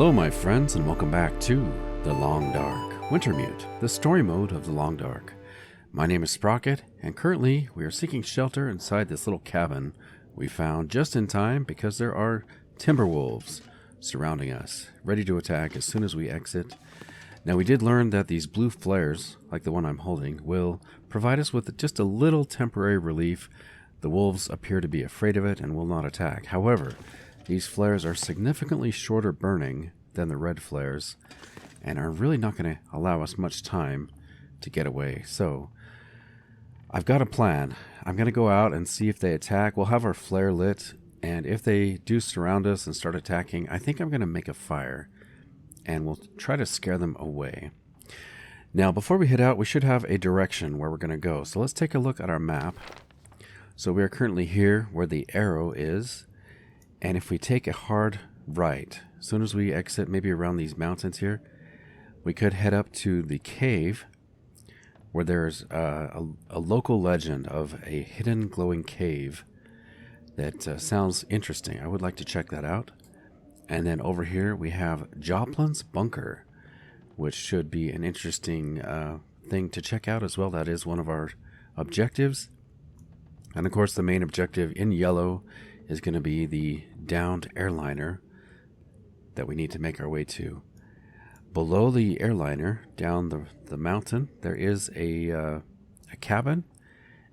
Hello my friends, and welcome back to The Long Dark, Wintermute, the story mode of The Long Dark. My name is Sprocket, and currently we are seeking shelter inside this little cabin we found just in time because there are timberwolves surrounding us, ready to attack as soon as we exit. Now we did learn that these blue flares, like the one I'm holding, will provide us with just a little temporary relief. The wolves appear to be afraid of it and will not attack. However, these flares are significantly shorter burning than the red flares and are really not going to allow us much time to get away. So I've got a plan. I'm going to go out and see if they attack. We'll have our flare lit, and if they do surround us and start attacking, I think I'm going to make a fire and we'll try to scare them away. Now before we head out, we should have a direction where we're going to go. So let's take a look at our map. So we are currently here where the arrow is. And if we take a hard right, as soon as we exit, maybe around these mountains here, we could head up to the cave where there's a local legend of a hidden glowing cave that sounds interesting. I would like to check that out. And then over here we have Joplin's bunker, which should be an interesting thing to check out as well. That is one of our objectives. And of course the main objective in yellow is going to be the downed airliner that we need to make our way to. Below the airliner, down the mountain, there is a cabin,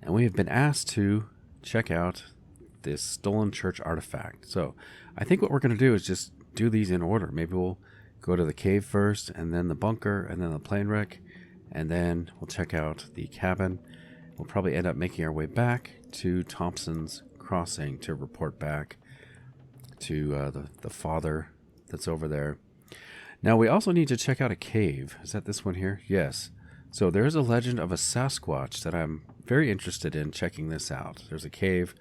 and we have been asked to check out this stolen church artifact. So I think what we're going to do is just do these in order. Maybe we'll go to the cave first, and then the bunker, and then the plane wreck, and then we'll check out the cabin. We'll probably end up making our way back to Thompson's Crossing to report back to the father that's over there. Now we also need to check out a cave. Is that this one here? Yes. So there's a legend of a Sasquatch that I'm very interested in checking this out. There's a cave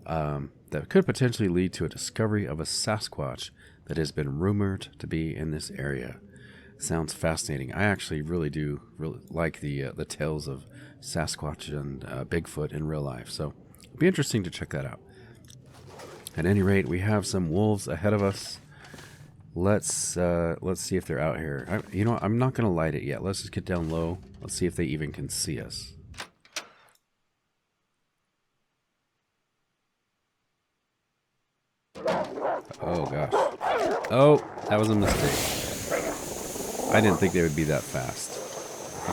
that could potentially lead to a discovery of a Sasquatch that has been rumored to be in this area. Sounds fascinating. I actually really like the tales of Sasquatch and Bigfoot in real life. So it'll be interesting to check that out. At any rate, we have some wolves ahead of us. Let's see if they're out here. You know what? I'm not going to light it yet. Let's just get down low. Let's see if they even can see us. Oh gosh. Oh, that was a mistake. I didn't think they would be that fast.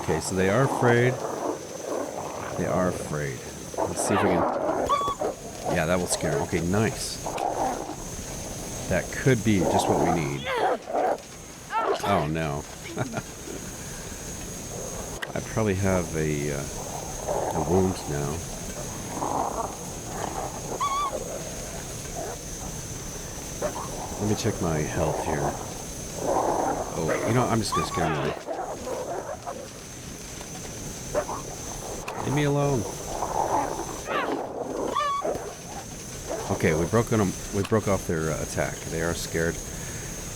Okay, so they are afraid. They are afraid. Let's see if we can... Yeah, that will scare them. Okay, nice. That could be just what we need. Oh no. I probably have a wound now. Let me check my health here. Oh, you know, I'm just gonna scare them away. Leave me alone. Okay, we broke off their attack. They are scared.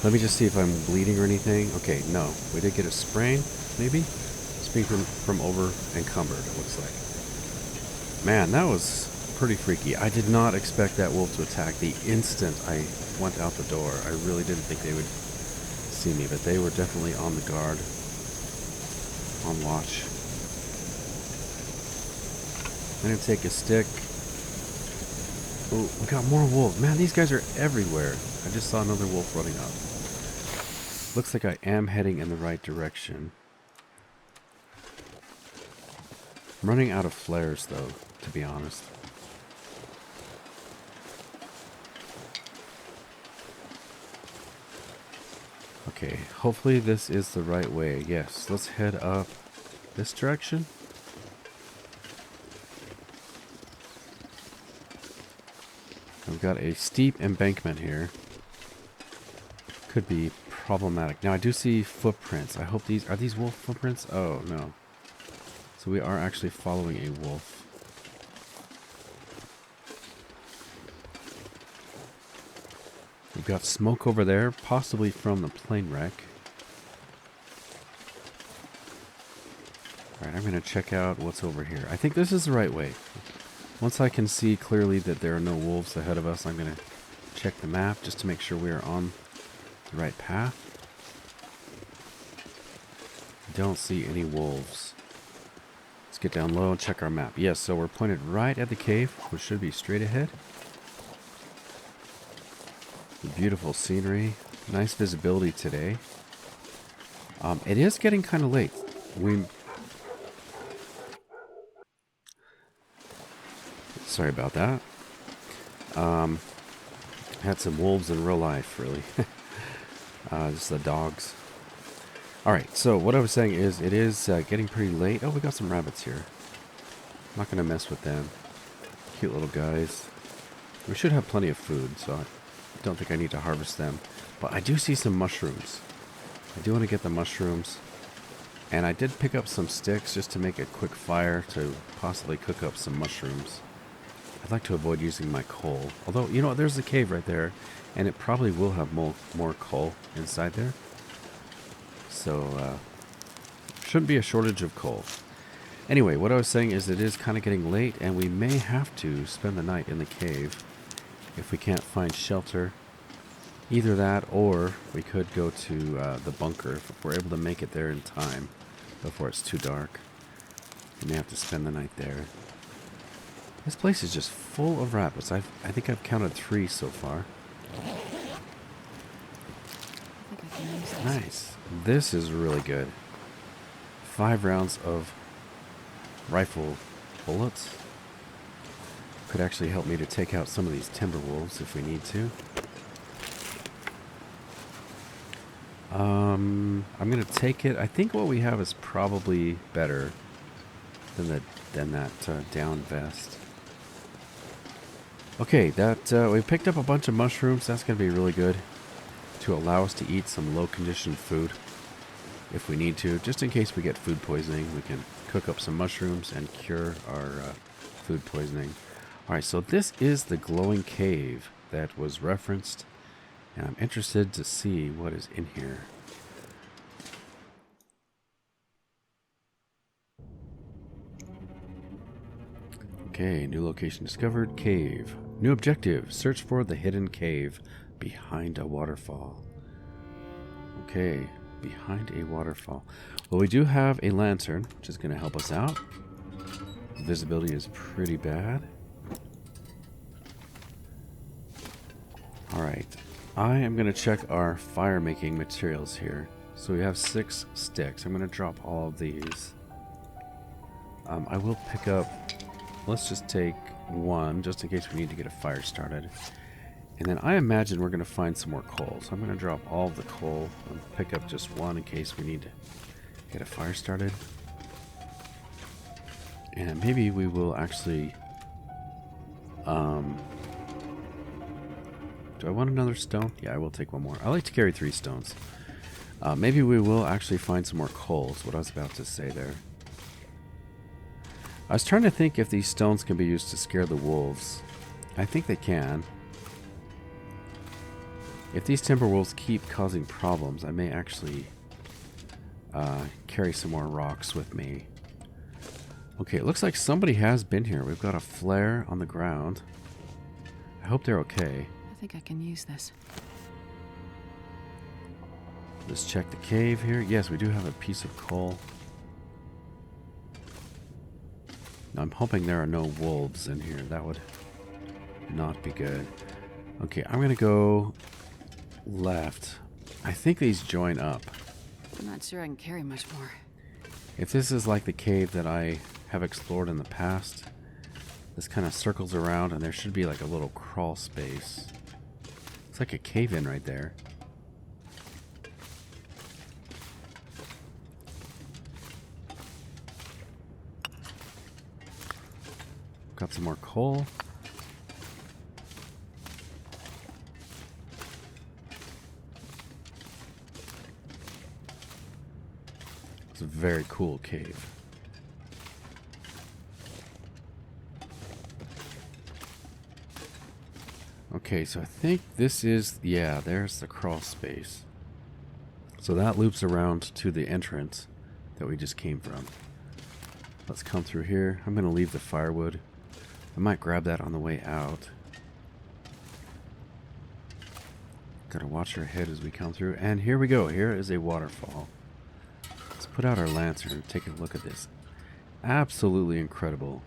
Let me just see if I'm bleeding or anything. Okay, no. We did get a sprain, maybe? Sprain from over encumbered, it looks like. Man, that was pretty freaky. I did not expect that wolf to attack the instant I went out the door. I really didn't think they would see me, but they were definitely on the guard, on watch. I'm going to take a stick. Oh, we got more wolves. Man, these guys are everywhere. I just saw another wolf running up. Looks like I am heading in the right direction. I'm running out of flares, though, to be honest. Okay, hopefully this is the right way. Yes, let's head up this direction. We've got a steep embankment here. Could be problematic. Now I do see footprints. I hope are these wolf footprints? Oh no. So we are actually following a wolf. We've got smoke over there, possibly from the plane wreck. Alright, I'm going to check out what's over here. I think this is the right way. Once I can see clearly that there are no wolves ahead of us, I'm going to check the map just to make sure we are on the right path. Don't see any wolves. Let's get down low and check our map. Yes, so we're pointed right at the cave, which should be straight ahead. Beautiful scenery. Nice visibility today. It is getting kind of late. Sorry about that. Had some wolves in real life, really. Just the dogs. Alright, so what I was saying is it is getting pretty late. Oh, we got some rabbits here. I'm not going to mess with them. Cute little guys. We should have plenty of food, so I don't think I need to harvest them. But I do see some mushrooms. I do want to get the mushrooms. And I did pick up some sticks just to make a quick fire to possibly cook up some mushrooms. I'd like to avoid using my coal. Although, you know, there's a cave right there. And it probably will have more coal inside there. So, shouldn't be a shortage of coal. Anyway, what I was saying is it is kind of getting late. And we may have to spend the night in the cave if we can't find shelter. Either that or we could go to the bunker if we're able to make it there in time before it's too dark. We may have to spend the night there. This place is just full of rabbits. I think I've counted 3 so far. Nice. This is really good. 5 rounds of rifle bullets. Could actually help me to take out some of these timberwolves if we need to. I'm gonna take it. I think what we have is probably better than that down vest. Okay, we picked up a bunch of mushrooms. That's gonna be really good to allow us to eat some low condition food if we need to. Just in case we get food poisoning, we can cook up some mushrooms and cure our food poisoning. All right, so this is the glowing cave that was referenced. And I'm interested to see what is in here. Okay, new location discovered. Cave. New objective. Search for the hidden cave behind a waterfall. Okay, behind a waterfall. Well, we do have a lantern, which is going to help us out. The visibility is pretty bad. Alright. I am going to check our fire making materials here. So we have 6 sticks. I'm going to drop all of these. I will pick up, let's just take 1 just in case we need to get a fire started. And then I imagine we're going to find some more coal. So I'm going to drop all of the coal and pick up just 1 in case we need to get a fire started. And maybe we will actually... do I want another stone? Yeah, I will take 1 more. I like to carry 3 stones. Maybe we will actually find some more coal, is what I was about to say there. I was trying to think if these stones can be used to scare the wolves. I think they can. If these timberwolves keep causing problems, I may actually carry some more rocks with me. Okay, it looks like somebody has been here. We've got a flare on the ground. I hope they're okay. I think I can use this. Let's check the cave here. Yes, we do have a piece of coal. Now, I'm hoping there are no wolves in here. That would not be good. Okay, I'm going to go left. I think these join up. I'm not sure I can carry much more. If this is like the cave that I have explored in the past, this kind of circles around and there should be like a little crawl space. It's like a cave-in right there. Got some more coal. It's a very cool cave. Okay, so I think this is, yeah, there's the crawl space. So that loops around to the entrance that we just came from. Let's come through here. I'm going to leave the firewood. I might grab that on the way out. Gotta watch our head as we come through. And here we go. Here is a waterfall. Let's put out our lantern and take a look at this. Absolutely incredible.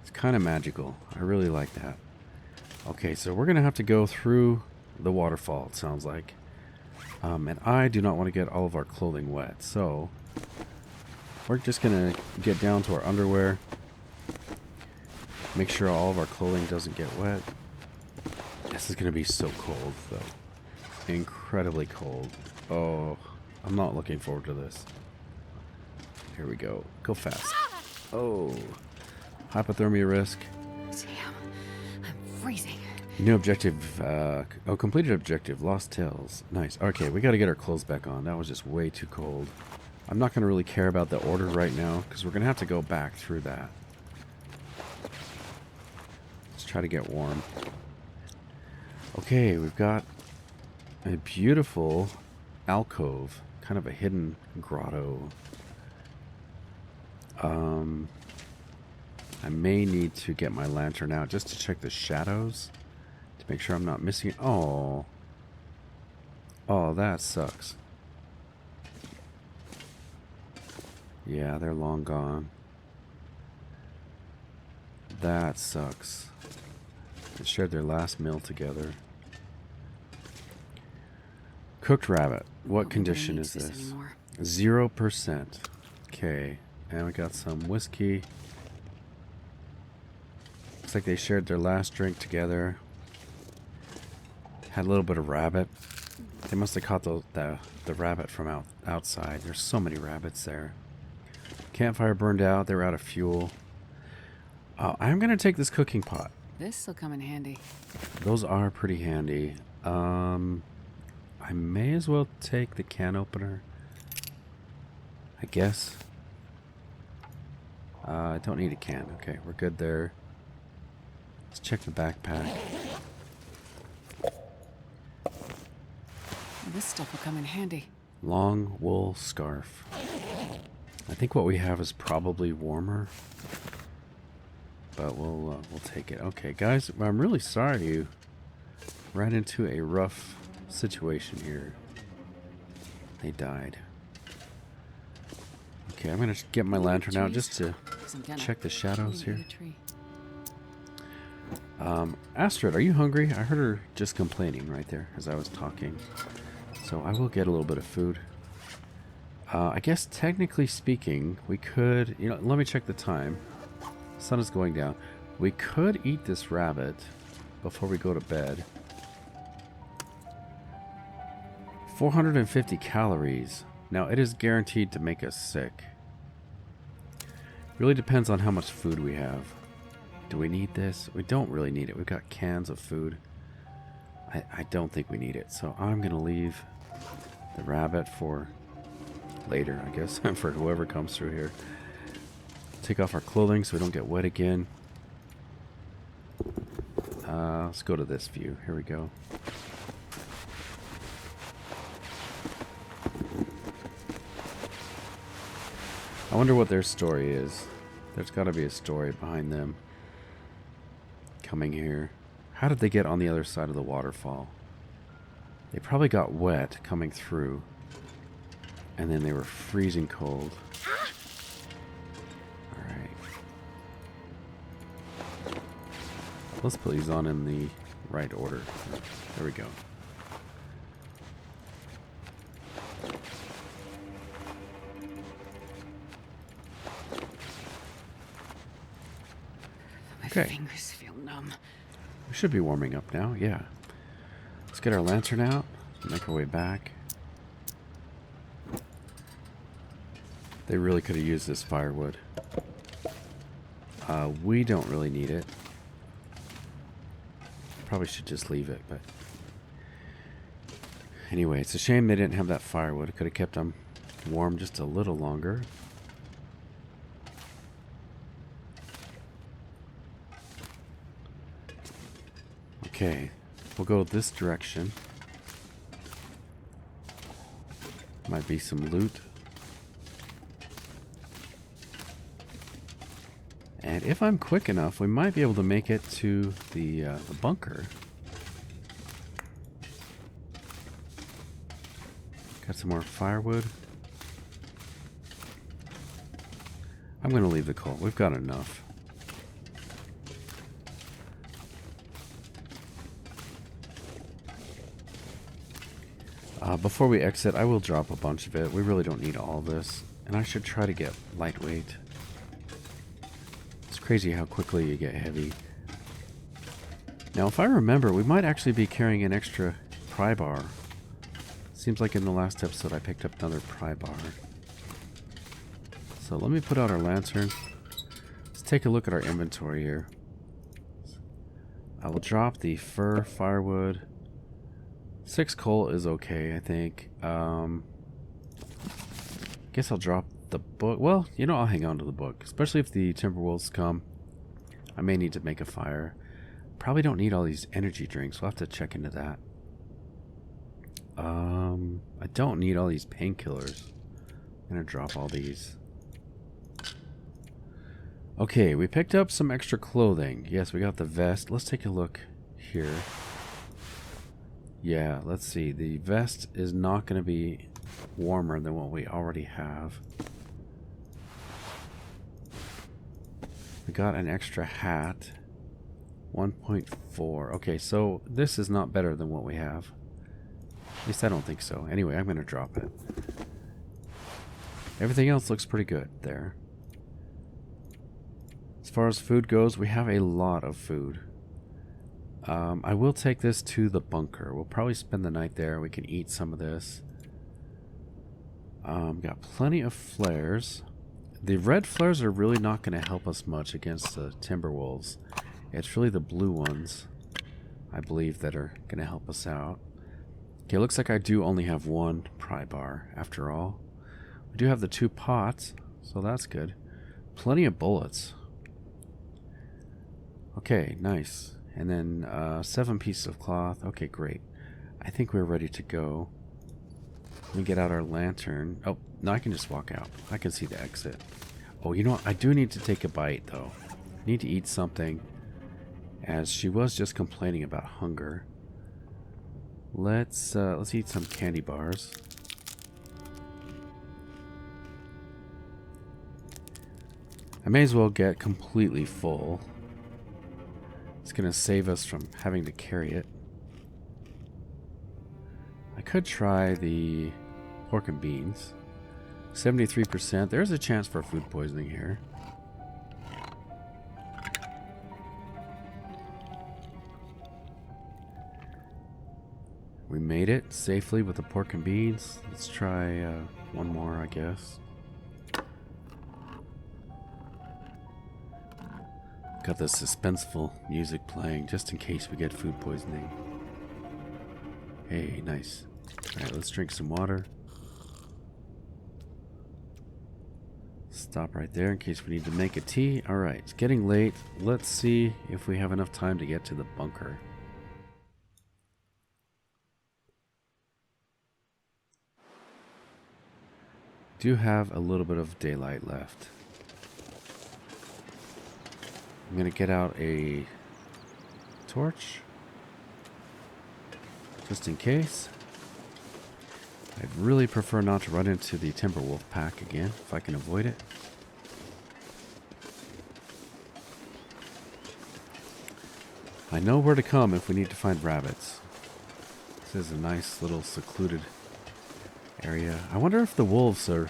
It's kind of magical. I really like that. Okay, so we're going to have to go through the waterfall, it sounds like. And I do not want to get all of our clothing wet. So we're just going to get down to our underwear. Make sure all of our clothing doesn't get wet. This is going to be so cold, though. Incredibly cold. Oh, I'm not looking forward to this. Here we go. Go fast. Oh. Hypothermia risk. Damn. I'm freezing. New objective. Completed objective. Lost tails. Nice. Okay, we got to get our clothes back on. That was just way too cold. I'm not going to really care about the order right now because we're going to have to go back through that. Let's try to get warm. Okay, we've got a beautiful alcove. Kind of a hidden grotto. I may need to get my lantern out just to check the shadows. To make sure I'm not missing it. Oh. Oh, that sucks. Yeah, they're long gone. That sucks. They shared their last meal together. Cooked rabbit. What condition is this? 0%. Okay. And we got some whiskey. Looks like they shared their last drink together. Had a little bit of rabbit. They must have caught the rabbit from outside. There's so many rabbits there. Campfire burned out. They were out of fuel. I'm going to take this cooking pot. This'll come in handy. Those are pretty handy. I may as well take the can opener. I guess. I don't need a can. Okay, we're good there. Let's check the backpack. This stuff will come in handy. Long wool scarf. I think what we have is probably warmer. But we'll take it. Okay, guys, I'm really sorry you ran into a rough situation here. They died. Okay, I'm going to get my lantern out just to check the shadows here. Astrid, are you hungry? I heard her just complaining right there as I was talking. So I will get a little bit of food. I guess technically speaking, we could... You know, let me check the time. Sun is going down. We could eat this rabbit before we go to bed. 450 calories. Now, it is guaranteed to make us sick. Really depends on how much food we have. Do we need this? We don't really need it. We've got cans of food. I don't think we need it. So I'm going to leave the rabbit for later, I guess. For whoever comes through here. Take off our clothing so we don't get wet again. Let's go to this view. Here we go. I wonder what their story is. There's got to be a story behind them coming here. How did they get on the other side of the waterfall? They probably got wet coming through. And then they were freezing cold. Alright. Let's put these on in the right order. There we go. My fingers feel numb. We should be warming up now, yeah. Let's get our lantern out, make our way back. They really could have used this firewood. We don't really need it. Probably should just leave it, but... Anyway, it's a shame they didn't have that firewood. It could have kept them warm just a little longer. Okay, we'll go this direction. Might be some loot. And if I'm quick enough, we might be able to make it to the bunker. Got some more firewood. I'm going to leave the coal. We've got enough. Before we exit, I will drop a bunch of it. We really don't need all of this. And I should try to get lightweight. It's crazy how quickly you get heavy. Now, if I remember, we might actually be carrying an extra pry bar. Seems like in the last episode I picked up another pry bar. So let me put out our lantern. Let's take a look at our inventory here. I will drop the fur, firewood. 6 coal is okay, I think. Guess I'll drop the book. Well, you know, I'll hang on to the book, especially if the timberwolves come. I may need to make a fire. Probably don't need all these energy drinks. We'll have to check into that. I don't need all these painkillers. I'm gonna drop all these. Okay, we picked up some extra clothing. Yes, we got the vest. Let's take a look here. Yeah, let's see. The vest is not going to be warmer than what we already have. We got an extra hat. 1.4. Okay, so this is not better than what we have. At least I don't think so. Anyway, I'm going to drop it. Everything else looks pretty good there. As far as food goes, we have a lot of food. I will take this to the bunker. We'll probably spend the night there. We can eat some of this. Got plenty of flares. The red flares are really not going to help us much against the timberwolves. It's really the blue ones, I believe, that are going to help us out. Okay, looks like I do only have one pry bar after all. We do have the 2 pots, so that's good. Plenty of bullets. Okay, nice. And then 7 pieces of cloth. Okay, great. I think we're ready to go. Let me get out our lantern. Oh, no, I can just walk out. I can see the exit. Oh, you know what? I do need to take a bite, though. I need to eat something, as she was just complaining about hunger. Let's eat some candy bars. I may as well get completely full. It's going to save us from having to carry it. I could try the pork and beans. 73%. There's a chance for food poisoning here. We made it safely with the pork and beans. Let's try one more, I guess. Got the suspenseful music playing just in case we get food poisoning. Hey, nice. Alright, let's drink some water. Stop right there in case we need to make a tea. Alright, it's getting late. Let's see if we have enough time to get to the bunker. Do have a little bit of daylight left. I'm going to get out a torch, just in case. I'd really prefer not to run into the timberwolf pack again, if I can avoid it. I know where to come if we need to find rabbits. This is a nice little secluded area. I wonder if the wolves are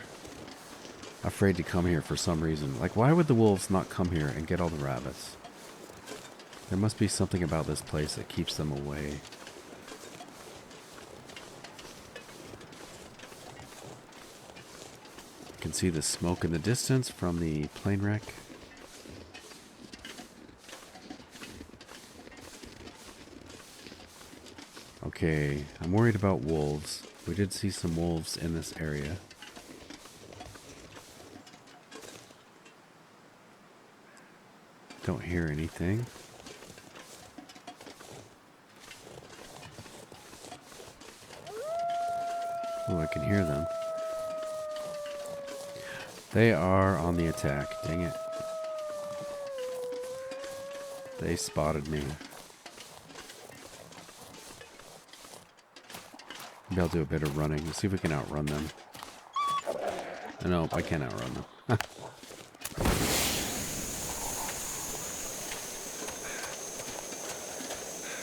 afraid to come here for some reason. Like, why would the wolves not come here and get all the rabbits? There must be something about this place that keeps them away. You can see the smoke in the distance from the plane wreck. Okay, I'm worried about wolves. We did see some wolves in this area. Don't hear anything. Oh, I can hear them. They are on the attack. Dang it. They spotted me. Maybe I'll do a bit of running. Let's see if we can outrun them. No, I can't outrun them.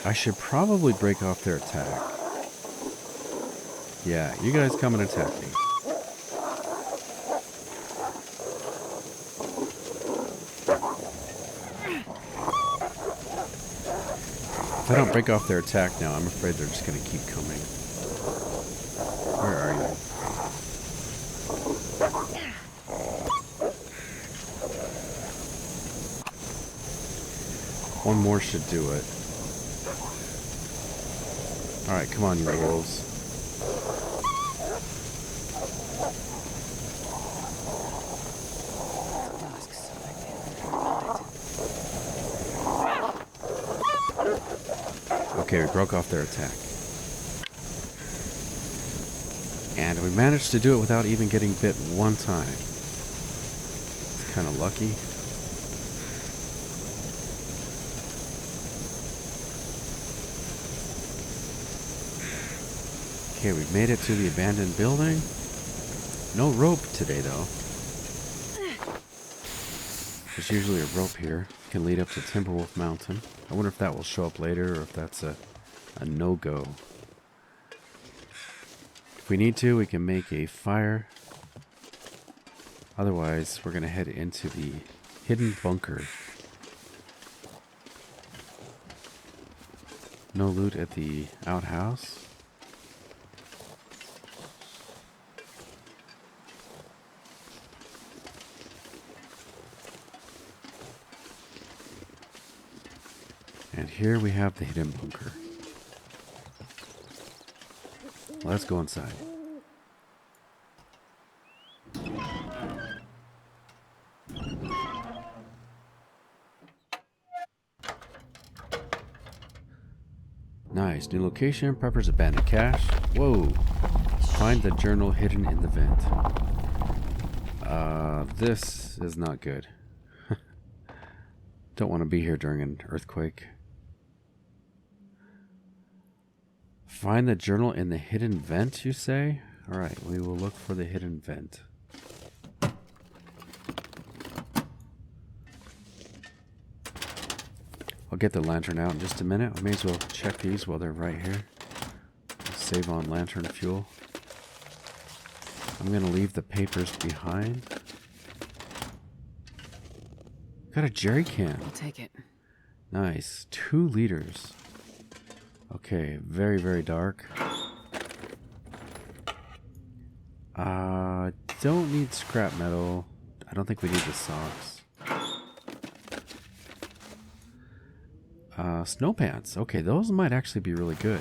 I should probably break off their attack. Yeah, you guys come and attack me. If I don't break off their attack now, I'm afraid they're just going to keep coming. Where are you? One more should do it. Alright, come on, you wolves. Okay, we broke off their attack. And we managed to do it without even getting bit one time. It's kind of lucky. Okay, we've made it to the abandoned building. No rope today, though. There's usually a rope here. It can lead up to Timberwolf Mountain. I wonder if that will show up later or if that's a no-go. If we need to, we can make a fire. Otherwise, we're going to head into the hidden bunker. No loot at the outhouse. And here we have the hidden bunker. Let's go inside. Nice. New location. Prepper's abandoned cache. Whoa. Find the journal hidden in the vent. This is not good. Don't want to be here during an earthquake. Find the journal in the hidden vent, you say? Alright, we will look for the hidden vent. I'll get the lantern out in just a minute. I may as well check these while they're right here. Save on lantern fuel. I'm going to leave the papers behind. Got a jerry can. I'll take it. Nice. 2 liters. Okay, very, very dark. Don't need scrap metal. I don't think we need the socks. Snow pants. Okay, those might actually be really good.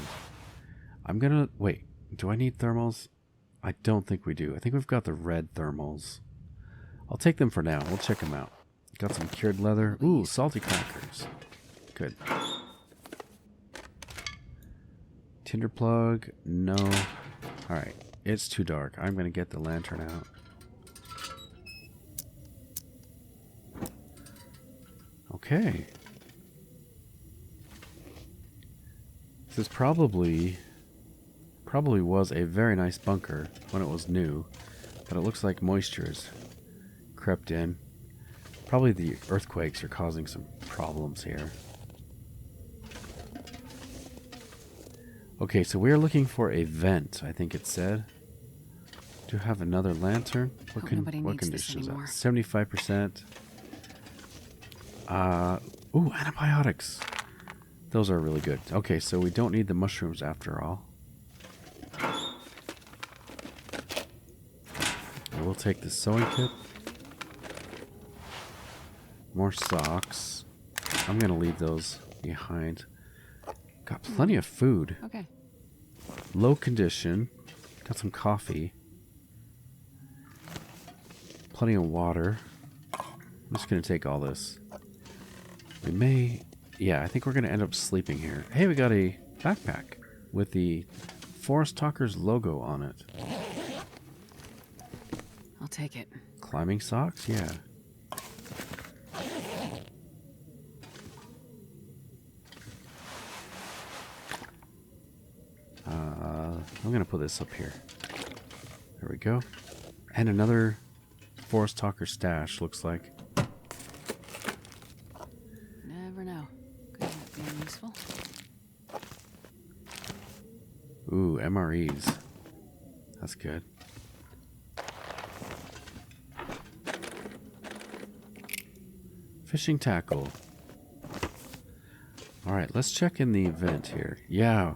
I'm gonna... Wait, do I need thermals? I don't think we do. I think we've got the red thermals. I'll take them for now. We'll check them out. Got some cured leather. Ooh, salty crackers. Good. Tinder plug. No. Alright. It's too dark. I'm going to get the lantern out. Okay. This is probably was a very nice bunker when it was new, but it looks like moisture has crept in. Probably the earthquakes are causing some problems here. Okay, so we are looking for a vent, I think it said. Do you have another lantern? What condition is that? 75%. Ooh, antibiotics. Those are really good. Okay, so we don't need the mushrooms after all. We'll take the sewing kit. More socks. I'm going to leave those behind. Got plenty of food. Okay. Low condition. Got some coffee. Plenty of water. I'm just going to take all this. We may... Yeah, I think we're going to end up sleeping here. Hey, we got a backpack with the Forest Talkers logo on it. I'll take it. Climbing socks? Yeah. I'm going to put this up here. There we go. And another Forest Talker stash, looks like. Never know. Could end up being useful. Ooh, MREs. That's good. Fishing tackle. Alright, let's check in the event here. Yeah,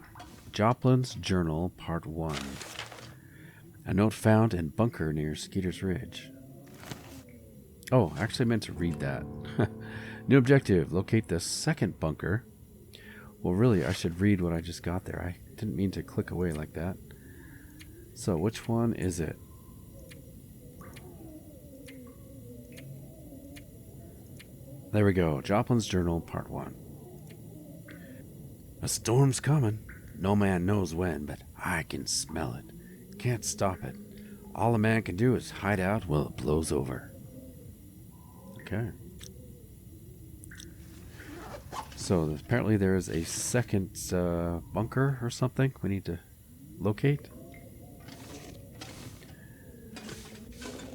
Joplin's Journal, Part 1. A note found in bunker near Skeeter's Ridge. Oh, actually I meant to read that. New objective, locate the second bunker. Well, really, I should read what I just got there. I didn't mean to click away like that. So, which one is it? There we go. Joplin's Journal, Part 1. A storm's coming. No man knows when, but I can smell it. Can't stop it. All a man can do is hide out while it blows over. Okay. So apparently there is a second bunker or something we need to locate.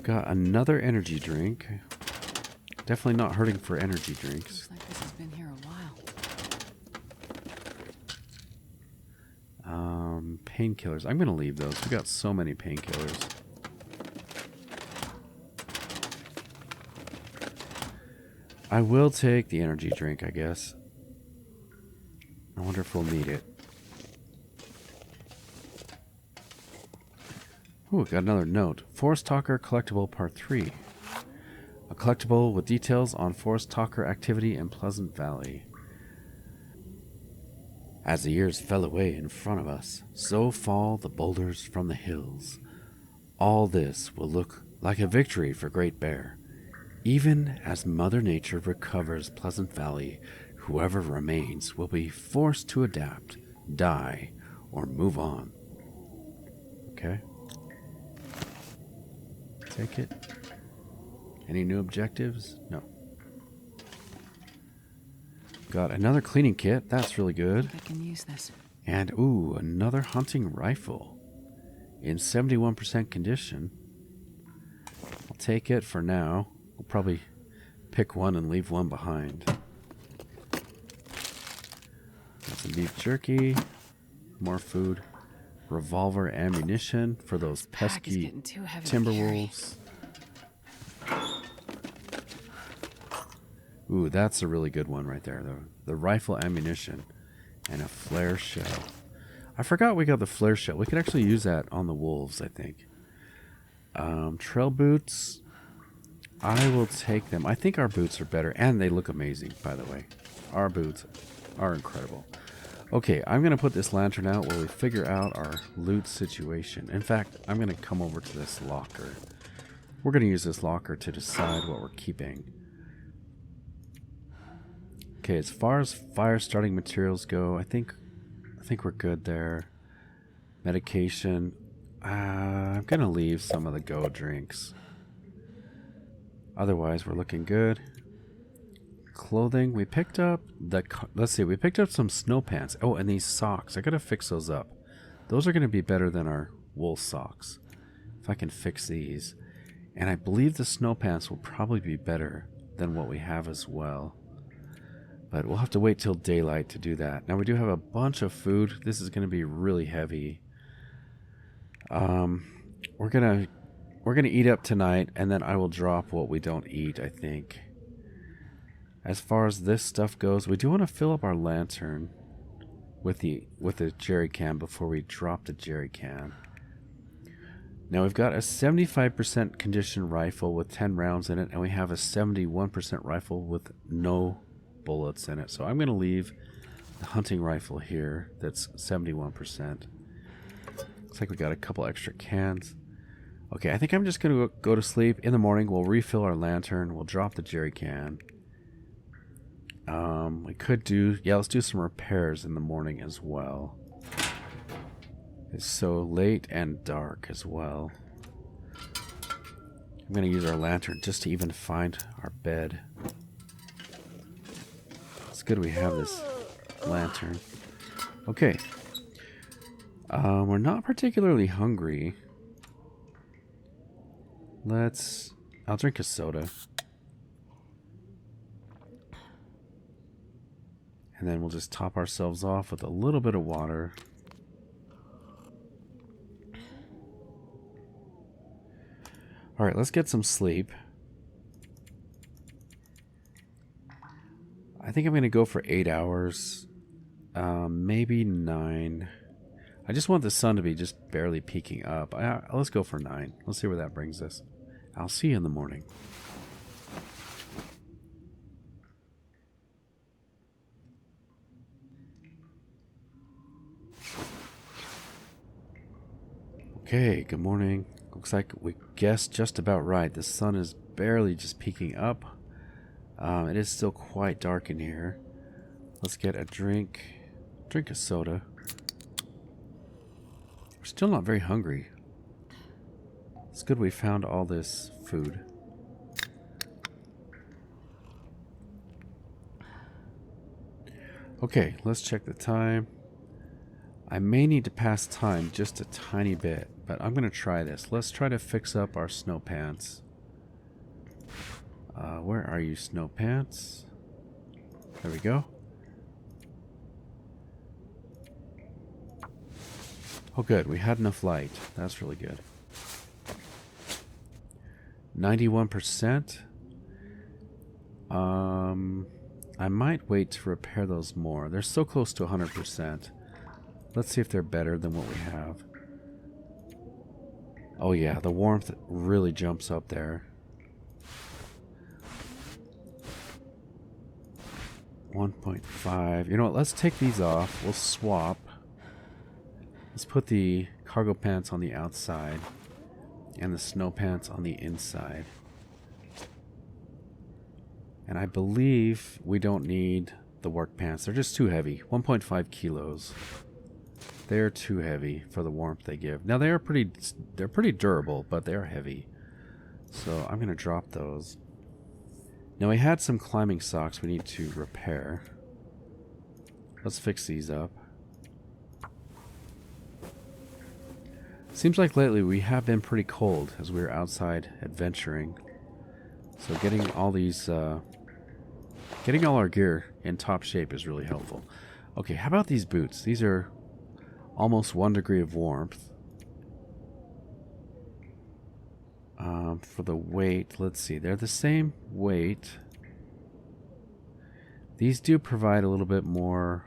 Got another energy drink. Definitely not hurting for energy drinks. Looks like this has been here a while. Painkillers. I'm going to leave those. We got so many painkillers. I will take the energy drink, I guess. I wonder if we'll need it. Ooh, got another note. Forest Talker Collectible Part 3. A collectible with details on Forest Talker activity in Pleasant Valley. As the years fell away in front of us, so fall the boulders from the hills. All this will look like a victory for Great Bear. Even as Mother Nature recovers Pleasant Valley, whoever remains will be forced to adapt, die, or move on. Okay. Take it. Any new objectives? No. Got another cleaning kit. That's really good. I can use this. And, ooh, another hunting rifle. In 71% condition. I'll take it for now. We'll probably pick one and leave one behind. Got some beef jerky. More food. Revolver ammunition for those pesky timberwolves. Ooh, that's a really good one right there. The rifle ammunition and a flare shell. I forgot we got the flare shell. We could actually use that on the wolves, I think. Trail boots. I will take them. I think our boots are better, and they look amazing, by the way. Our boots are incredible. Okay, I'm going to put this lantern out while we figure out our loot situation. In fact, I'm going to come over to this locker. We're going to use this locker to decide what we're keeping. Okay, as far as fire starting materials go, I think we're good there. Medication. I'm going to leave some of the go drinks. Otherwise, we're looking good. Clothing, we picked up we picked up some snow pants. Oh, and these socks. I got to fix those up. Those are going to be better than our wool socks. If I can fix these. And I believe the snow pants will probably be better than what we have as well. But we'll have to wait till daylight to do that. Now we do have a bunch of food. This is going to be really heavy. We're gonna eat up tonight, and then I will drop what we don't eat, I think. As far as this stuff goes, we do want to fill up our lantern with the jerry can before we drop the jerry can. Now we've got a 75% condition rifle with 10 rounds in it, and we have a 71% rifle with no bullets in it. So I'm going to leave the hunting rifle here. That's 71%. Looks like we got a couple extra cans. Okay, I think I'm just going to go to sleep. In the morning, we'll refill our lantern. We'll drop the jerry can. We could do... Yeah, let's do some repairs in the morning as well. It's so late and dark as well. I'm going to use our lantern just to even find our bed. It's good we have this lantern. Okay. We're not particularly hungry. I'll drink a soda. And then we'll just top ourselves off with a little bit of water. Alright, let's get some sleep. I think I'm going to go for 8 hours. Maybe 9. I just want the sun to be just barely peeking up. Let's go for 9. Let's see where that brings us. I'll see you in the morning. Okay, good morning. Looks like we guessed just about right. The sun is barely just peeking up. It is still quite dark in here. Let's get a drink. Drink a soda. We're still not very hungry. It's good we found all this food. Okay, let's check the time. I may need to pass time just a tiny bit, but I'm going to try this. Let's try to fix up our snow pants. Where are you, snow pants? There we go. Oh good, we had enough light. That's really good. 91%. I might wait to repair those more. They're so close to 100%. Let's see if they're better than what we have. Oh yeah, the warmth really jumps up there. 1.5. You know what, let's take these off. We'll swap. Let's put the cargo pants on the outside and the snow pants on the inside. And I believe we don't need the work pants. They're just too heavy. 1.5 kilos. They're too heavy for the warmth they give. Now they're pretty durable, but they're heavy. So I'm going to drop those. Now we had some climbing socks we need to repair. Let's fix these up. Seems like lately we have been pretty cold as we were outside adventuring. So getting all our gear in top shape is really helpful. Okay, how about these boots? These are almost 1 degree of warmth. For the weight, let's see, they're the same weight. These do provide a little bit more.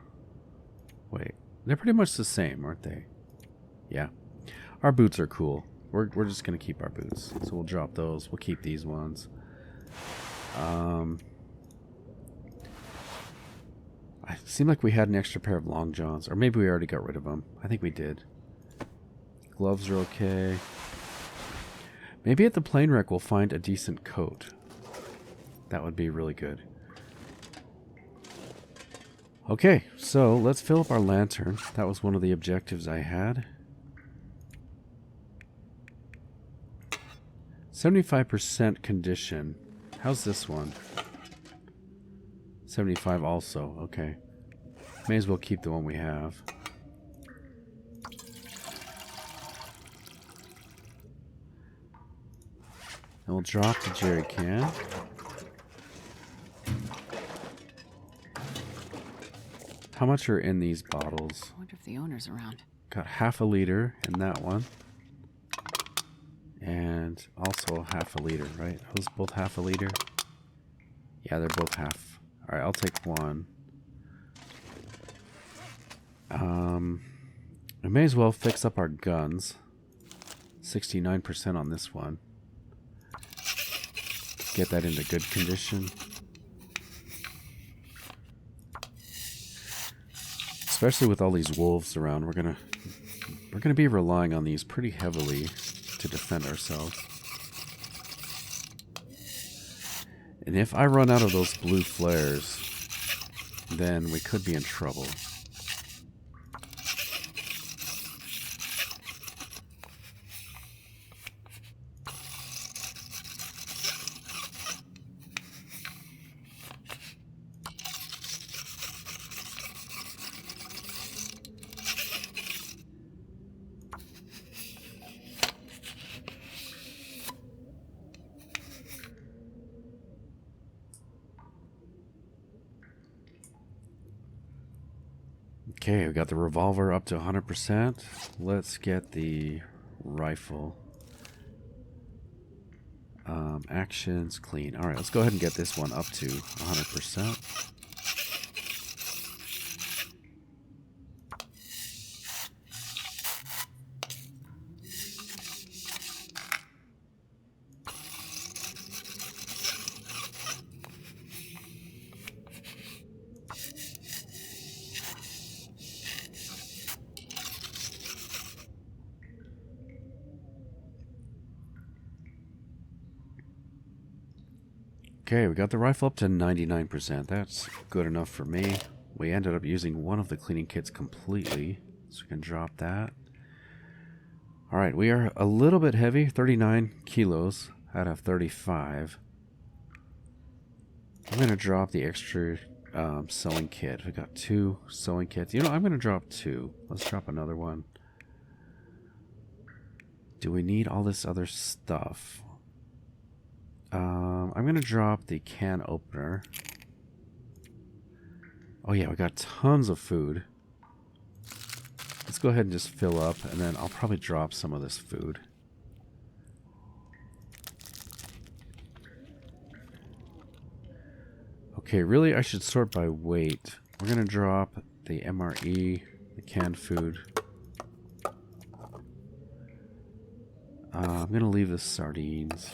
Wait, they're pretty much the same, aren't they? Yeah. Our boots are cool. We're just going to keep our boots. So we'll drop those. We'll keep these ones. It seemed like we had an extra pair of long johns. Or maybe we already got rid of them. I think we did. Gloves are okay. Maybe at the plane wreck we'll find a decent coat. That would be really good. Okay, so let's fill up our lantern. That was one of the objectives I had. 75% condition. How's this one? 75 also. Okay. May as well keep the one we have. And we'll drop the jerry can. How much are in these bottles? I wonder if the owner's around. Got half a liter in that one. And also half a liter, right? Are those both half a liter? Yeah, they're both half. Alright, I'll take one. We may as well fix up our guns. 69% on this one. Get that into good condition. Especially with all these wolves around, we're gonna be relying on these pretty heavily to defend ourselves. And if I run out of those blue flares, then we could be in trouble. Okay, we got the revolver up to 100%. Let's get the rifle. Actions clean. All right, let's go ahead and get this one up to 100%. Okay, we got the rifle up to 99%. That's good enough for me. We ended up using one of the cleaning kits completely, so we can drop that. Alright, we are a little bit heavy, 39 kilos out of 35. I'm going to drop the extra sewing kit. We got 2 sewing kits. You know, I'm going to drop 2. Let's drop another one. Do we need all this other stuff? I'm going to drop the can opener. Oh yeah, we got tons of food. Let's go ahead and just fill up, and then I'll probably drop some of this food. Okay, really I should sort by weight. We're going to drop the MRE, the canned food. I'm going to leave the sardines.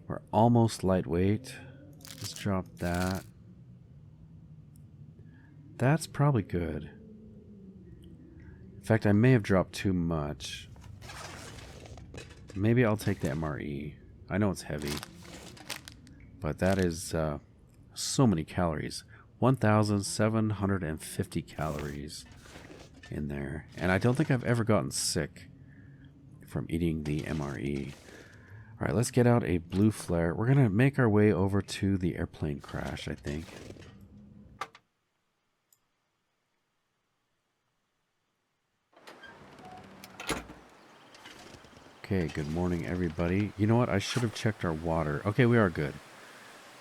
We're almost lightweight. Let's drop that. That's probably good. In fact, I may have dropped too much. Maybe I'll take the MRE. I know it's heavy, but that is so many calories. 1,750 calories in there. And I don't think I've ever gotten sick from eating the MRE. Alright, let's get out a blue flare. We're going to make our way over to the airplane crash, I think. Okay, good morning everybody. You know what? I should have checked our water. Okay, we are good.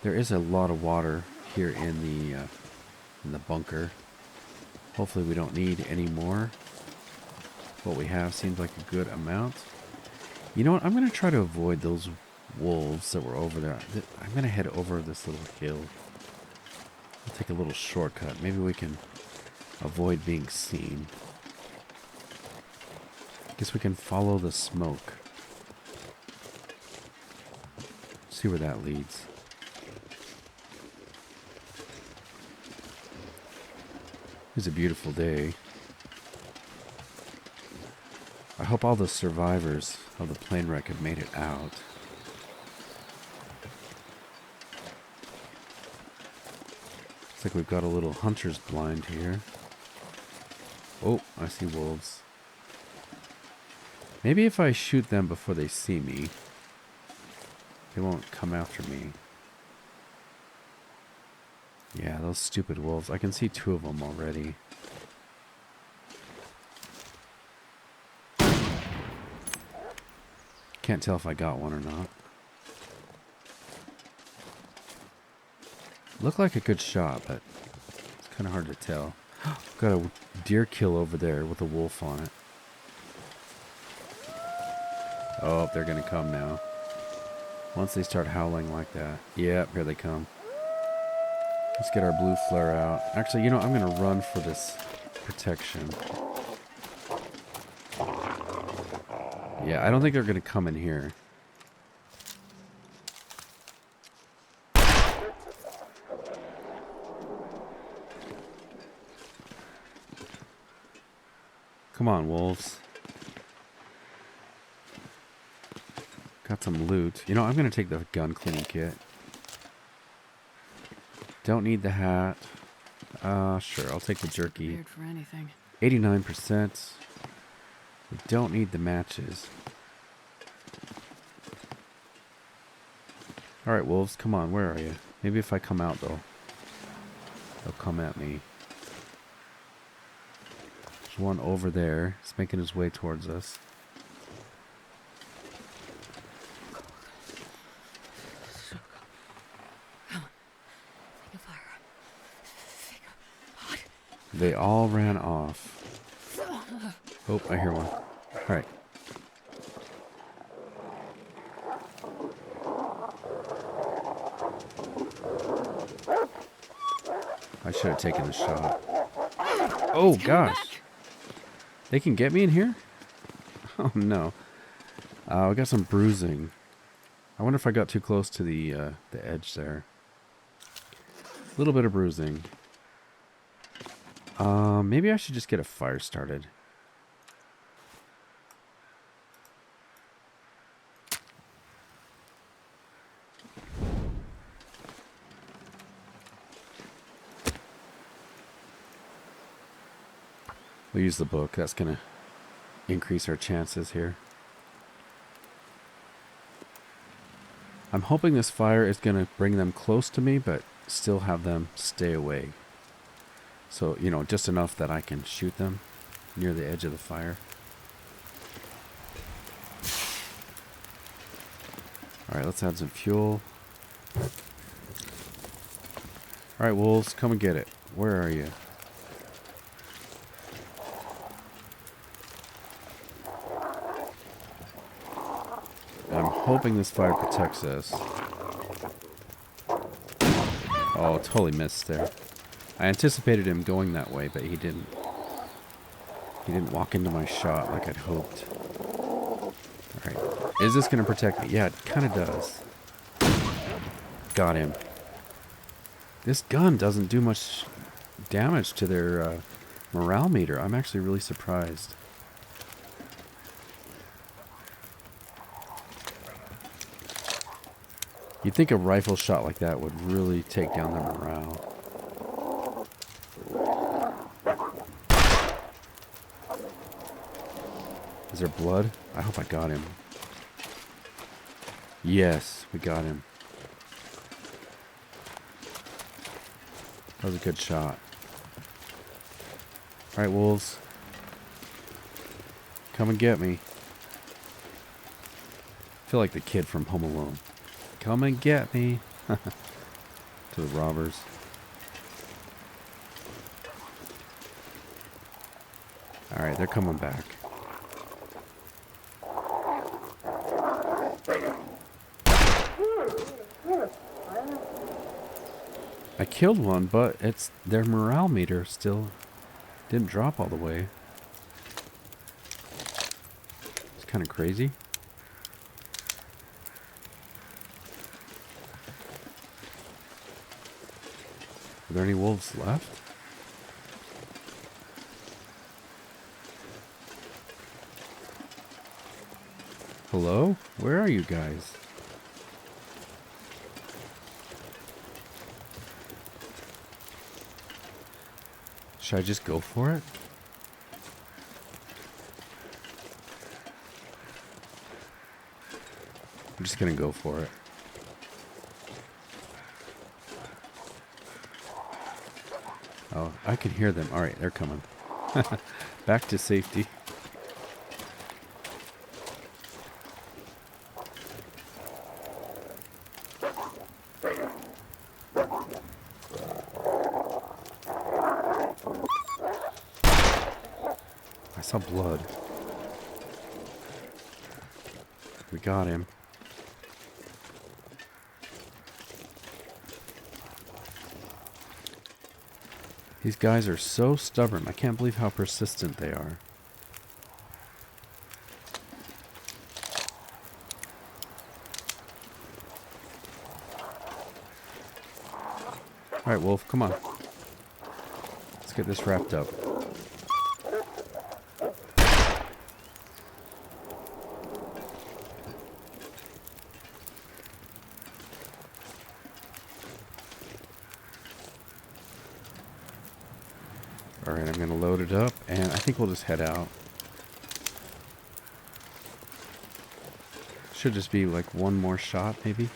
There is a lot of water here in the bunker. Hopefully we don't need any more. What we have seems like a good amount. You know what? I'm going to try to avoid those wolves that were over there. I'm going to head over this little hill. I'll take a little shortcut. Maybe we can avoid being seen. Guess we can follow the smoke. See where that leads. It's a beautiful day. I hope all the survivors of the plane wreck have made it out. Looks like we've got a little hunter's blind here. Oh, I see wolves. Maybe if I shoot them before they see me, they won't come after me. Yeah, those stupid wolves. I can see 2 of them already. Can't tell if I got one or not. Looked like a good shot, but it's kind of hard to tell. Got a deer kill over there with a wolf on it. Oh, they're going to come now. Once they start howling like that. Yep, here they come. Let's get our blue flare out. Actually, you know, I'm going to run for this protection. Yeah, I don't think they're going to come in here. Come on, wolves. Got some loot. You know, I'm going to take the gun cleaning kit. Don't need the hat. Sure, I'll take the jerky. Weird for anything. 89%. We don't need the matches. Alright, wolves, come on, where are you? Maybe if I come out, they'll come at me. There's one over there. He's making his way towards us. They all ran off. Oh, I hear one. Alright. I should have taken the shot. Oh, gosh. They can get me in here? Oh, no. I got some bruising. I wonder if I got too close to the edge there. A little bit of bruising. Maybe I should just get a fire started. We'll use the book. That's going to increase our chances here. I'm hoping this fire is going to bring them close to me, but still have them stay away. So, you know, just enough that I can shoot them near the edge of the fire. Alright, let's add some fuel. Alright, wolves, come and get it. Where are you? I'm hoping this fire protects us. Oh, totally missed there. I anticipated him going that way, but he didn't. He didn't walk into my shot like I'd hoped. Alright. Is this going to protect me? Yeah, it kind of does. Got him. This gun doesn't do much damage to their morale meter. I'm actually really surprised. You'd think a rifle shot like that would really take down their morale. Is there blood? I hope I got him. Yes, we got him. That was a good shot. Alright, wolves. Come and get me. I feel like the kid from Home Alone. Come and get me. To the robbers. Alright, they're coming back. I killed one, but it's their morale meter still didn't drop all the way. It's kind of crazy. Are there any wolves left? Hello? Where are you guys? Should I just go for it? I'm just gonna go for it. Oh, I can hear them. Alright, they're coming. Back to safety. I saw blood. We got him. These guys are so stubborn. I can't believe how persistent they are. Alright, Wolf, come on. Let's get this wrapped up. Alright, I'm going to load it up, and I think we'll just head out. Should just be like one more shot, maybe.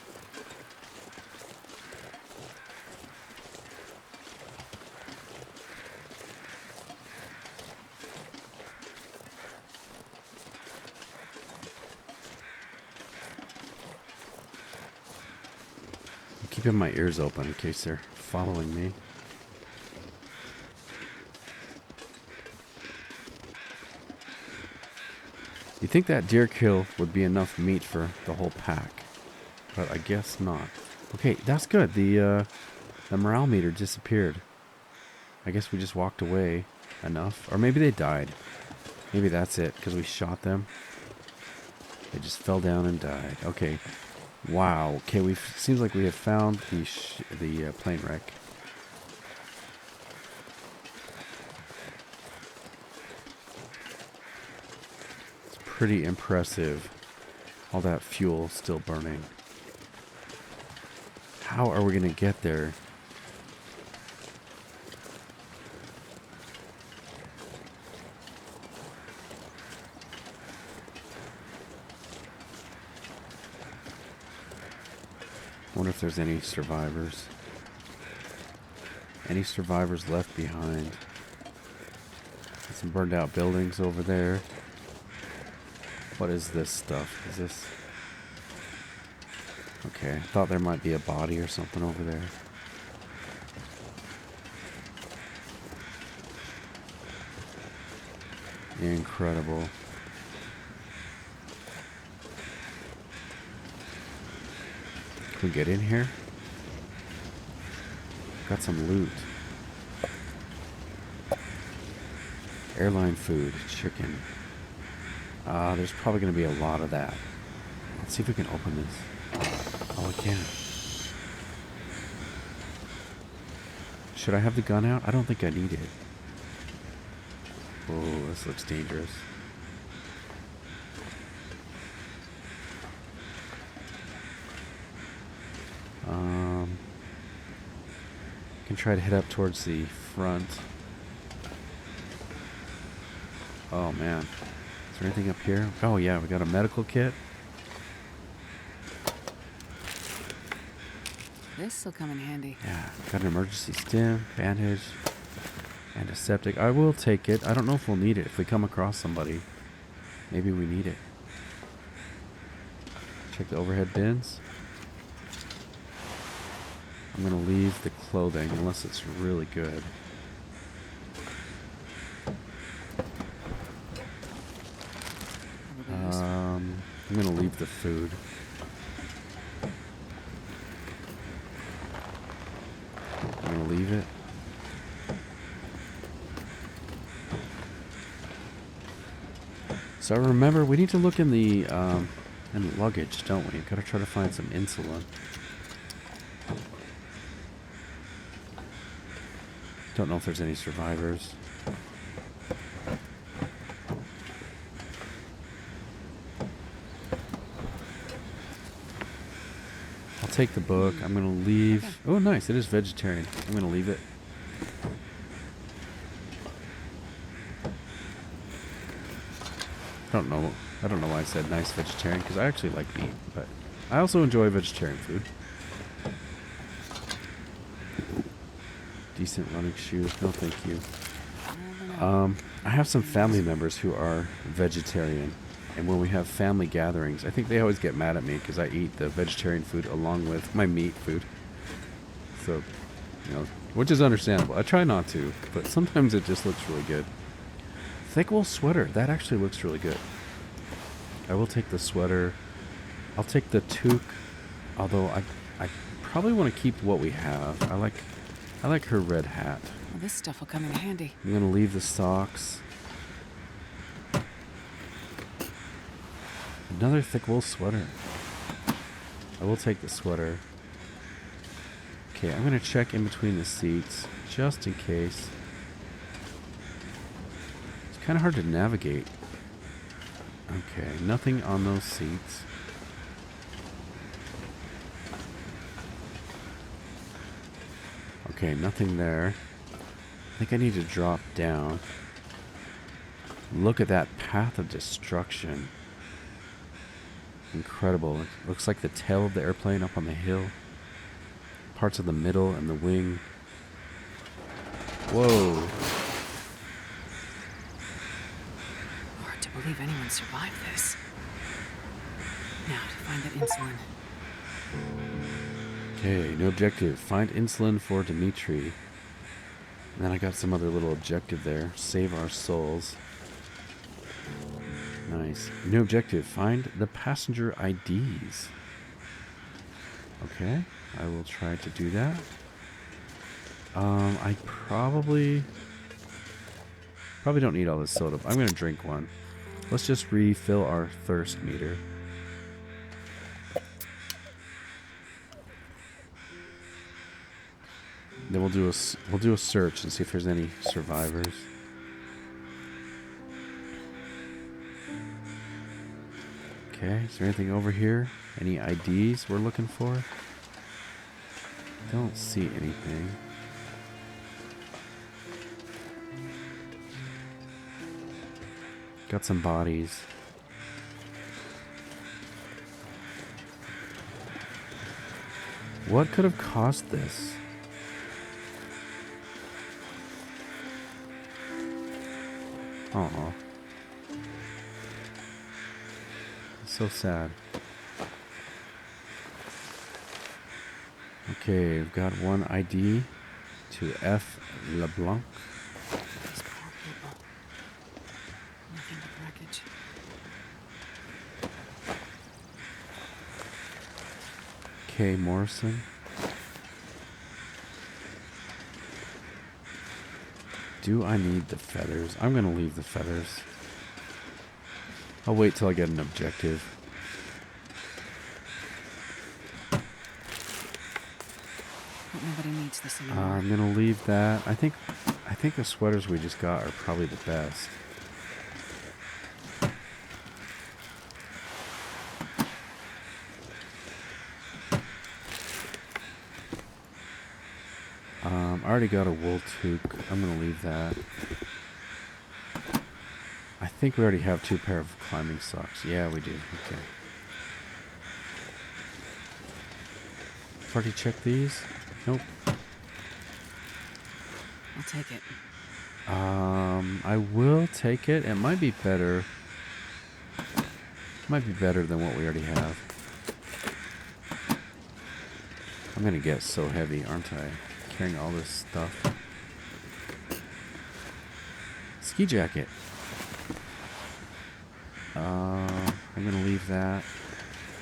I'm keeping my ears open in case they're following me. You think that deer kill would be enough meat for the whole pack, but I guess not. Okay, that's good. The morale meter disappeared. I guess we just walked away enough. Or maybe they died. Maybe that's it, because we shot them. They just fell down and died. Okay. Wow. Okay, seems like we have found the plane wreck. It's pretty impressive. All that fuel still burning. How are we going to get there? I wonder if there's any survivors. Any survivors left behind? Got some burned out buildings over there. What is this stuff? Is this... Okay, I thought there might be a body or something over there. Incredible. Can we get in here? Got some loot. Airline food, chicken. There's probably going to be a lot of that. Let's see if we can open this. Oh, I can. Should I have the gun out? I don't think I need it. Oh, this looks dangerous. Can try to head up towards the front. Oh man, is there anything up here? Oh yeah, we got a medical kit. This'll come in handy. Yeah, got an emergency stim, bandage, antiseptic. I will take it. I don't know if we'll need it. If we come across somebody, maybe we need it. Check the overhead bins. I'm going to leave the clothing unless it's really good. I'm going to leave the food. I'm going to leave it. So remember, we need to look in the luggage, don't we? Got to try to find some insulin. Don't know if there's any survivors. I'll take the book. I'm going to leave. Okay. Oh, nice. It is vegetarian. I'm going to leave it. I don't know why I said nice vegetarian, because I actually like meat, but I also enjoy vegetarian food. Decent running shoes. No, thank you. I have some family members who are vegetarian, and when we have family gatherings, I think they always get mad at me because I eat the vegetarian food along with my meat food. So, which is understandable. I try not to, but sometimes it just looks really good. Thick wool sweater. That actually looks really good. I will take the sweater. I'll take the toque, although I probably want to keep what we have. I like her red hat. Well, this stuff will come in handy. I'm going to leave the socks. Another thick wool sweater. I will take the sweater. Okay, I'm going to check in between the seats, just in case. It's kind of hard to navigate. Okay, nothing on those seats. Okay, nothing there. I think I need to drop down. Look at that path of destruction. Incredible. It looks like the tail of the airplane up on the hill. Parts of the middle and the wing. Whoa. Hard to believe anyone survived this. Now to find that insulin. Okay, new objective. Find insulin for Jimothee. And then I got some other little objective there. Save our souls. Nice. New objective. Find the passenger IDs. Okay. I will try to do that. I probably don't need all this soda. I'm going to drink one. Let's just refill our thirst meter. Then we'll do a search and see if there's any survivors. Okay, is there anything over here? Any IDs we're looking for? Don't see anything. Got some bodies. What could have caused this? Oh, so sad. Okay, we've got one ID to F. LeBlanc. These poor people. Nothing but wreckage. K. Morrison. Do I need the feathers? I'm going to leave the feathers. I'll wait till I get an objective. But nobody needs this anymore. I'm going to leave that. I think the sweaters we just got are probably the best. I already got a wool toque. I'm going to leave that. I think we already have 2 pair of climbing socks. Yeah, we do. Okay. I've already checked these. Nope. I'll take it. I will take it. It might be better. Might be better than what we already have. I'm going to get so heavy, aren't I? Carrying all this stuff. Ski jacket. I'm going to leave that.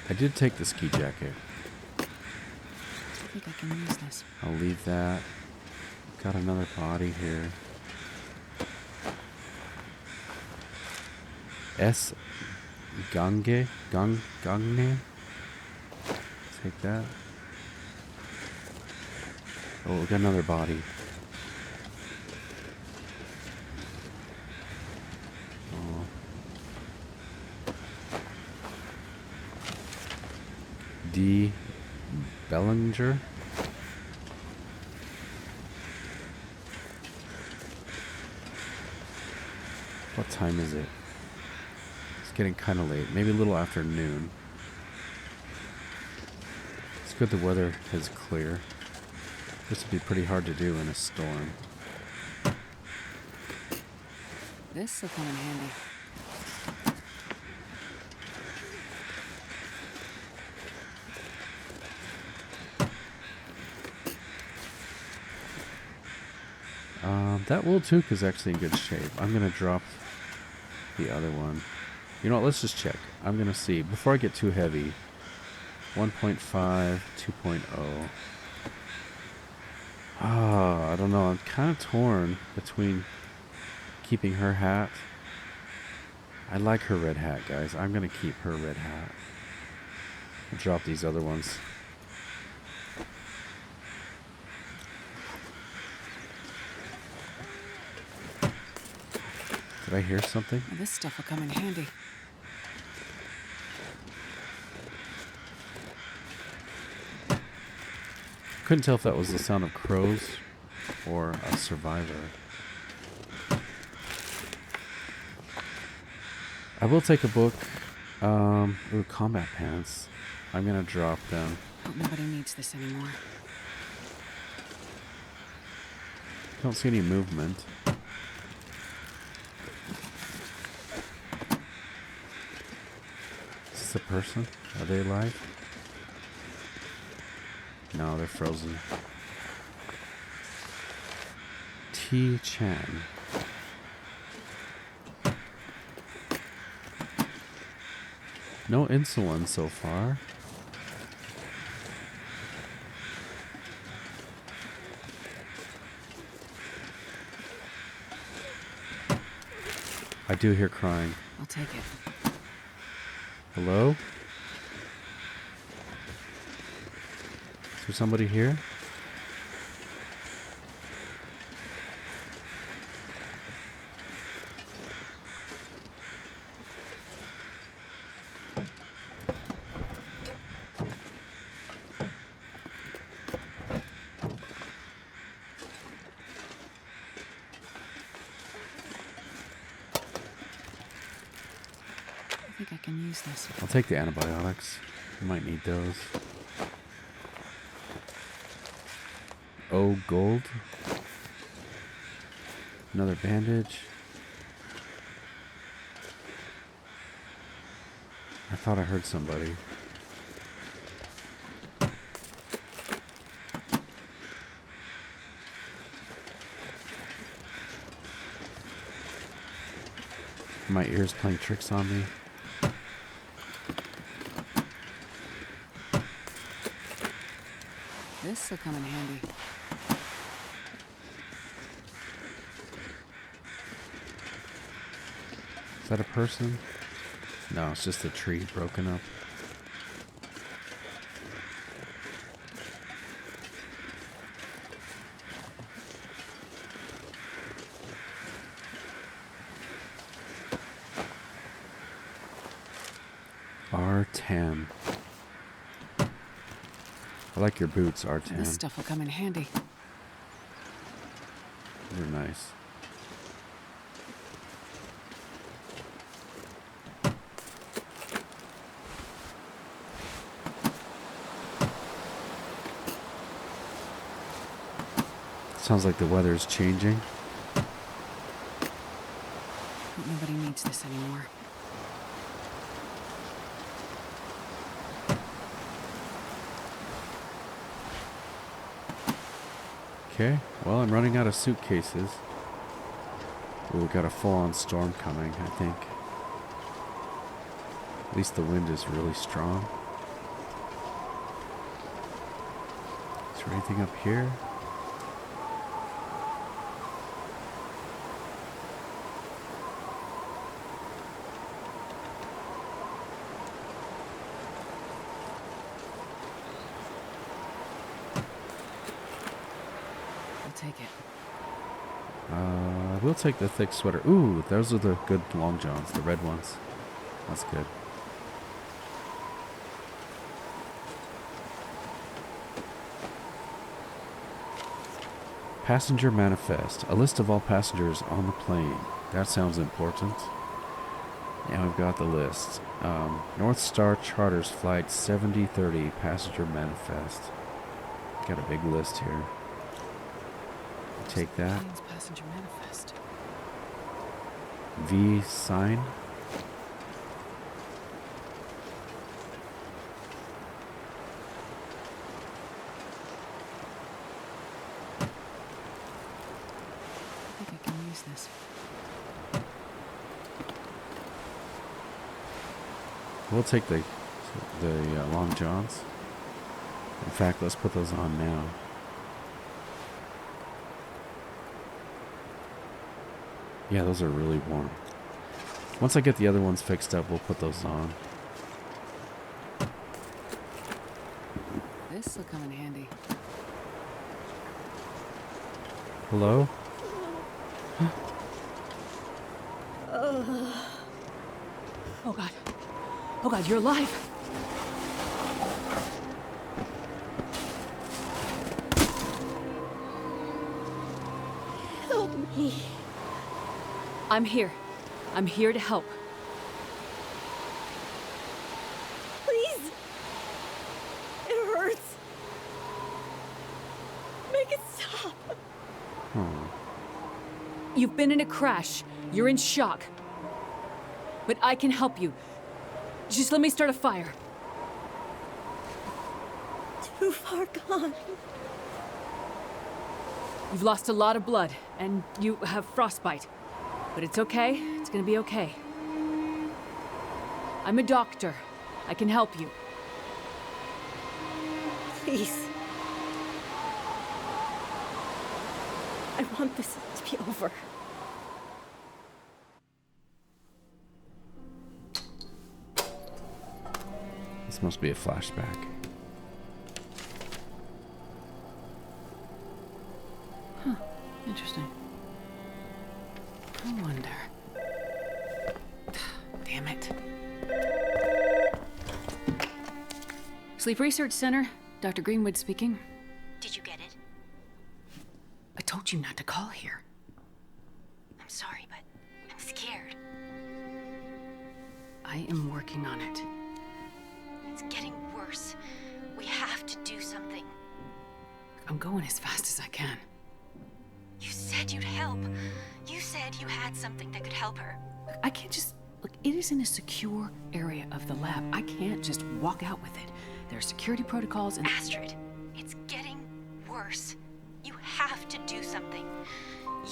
I did take the ski jacket. I think I can use this. I'll leave that. Got another body here. S. Gange? Gangne? Take that. Oh, we got another body. Oh. D. Bellinger? What time is it? It's getting kind of late. Maybe a little after noon. It's good the weather is clear. This would be pretty hard to do in a storm. This will come in handy. That wool toque is actually in good shape. I'm going to drop the other one. You know what? Let's just check. I'm going to see. Before I get too heavy. 1.5, 2.0. Ah, I don't know. I'm kind of torn between keeping her hat. I like her red hat, guys. I'm going to keep her red hat. I'll drop these other ones. Did I hear something? Well, this stuff will come in handy. Couldn't tell if that was the sound of crows or a survivor. I will take a book. Ooh, combat pants. I'm gonna drop them. But nobody needs this anymore. Don't see any movement. Is this a person? Are they alive? No, they're frozen. T. Chan. No insulin so far. I do hear crying. I'll take it. Hello? Is there somebody here? I think I can use this. I'll take the antibiotics. I might need those. Oh, gold. Another bandage. I thought I heard somebody. My ears playing tricks on me. This will come in handy. Is that a person? No, it's just a tree broken up. R10. I like your boots, R10. This stuff will come in handy. They're nice. Sounds like the weather's changing. But nobody needs this anymore. Okay, well, I'm running out of suitcases. Ooh, we got a full-on storm coming, I think. At least the wind is really strong. Is there anything up here? Take it. We'll take the thick sweater. Ooh, those are the good long johns, the red ones. That's good. Passenger manifest. A list of all passengers on the plane. That sounds important. Yeah, we've got the list. North Star Charters Flight 7030 passenger manifest. Got a big list here. Take that. Plane's passenger manifest. V sign. I think I can use this. We'll take the long johns. In fact, let's put those on now. Yeah, those are really warm. Once I get the other ones fixed up, we'll put those on. This will come in handy. Hello? Oh God. Oh God, you're alive. Help me. I'm here. I'm here to help. Please. It hurts. Make it stop. Oh. You've been in a crash. You're in shock. But I can help you. Just let me start a fire. Too far gone. You've lost a lot of blood, and you have frostbite. But it's okay. It's gonna be okay. I'm a doctor. I can help you. Please. I want this to be over. This must be a flashback. Huh. Interesting. I wonder. Damn it. Sleep Research Center. Dr. Greenwood speaking. Did you get it? I told you not to call here. I'm sorry, but I'm scared. I am working on it. It's getting worse. We have to do something. I'm going as fast as I can. You said you'd help. You said you had something that could help her. I can't just... Look, it is in a secure area of the lab. I can't just walk out with it. There are security protocols and... Astrid, it's getting worse. You have to do something.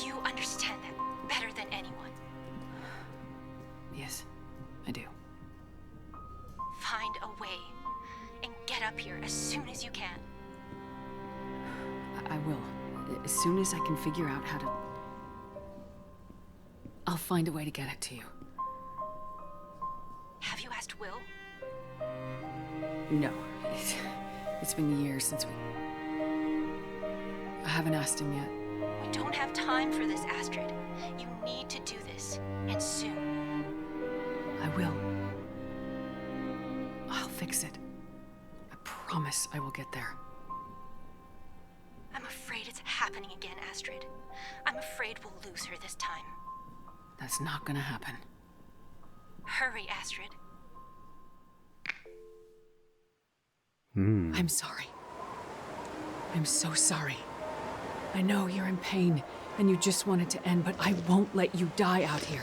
You understand that better than anyone. Yes, I do. Find a way and get up here as soon as you can. I will. As soon as I can figure out how to... I'll find a way to get it to you. Have you asked Will? No. It's been years since we... I haven't asked him yet. We don't have time for this, Astrid. You need to do this, and soon. I will. I'll fix it. I promise I will get there. I'm afraid it's happening again, Astrid. I'm afraid we'll lose her this time. That's not gonna happen. Hurry, Astrid. I'm sorry. I'm so sorry. I know you're in pain, and you just want it to end, but I won't let you die out here.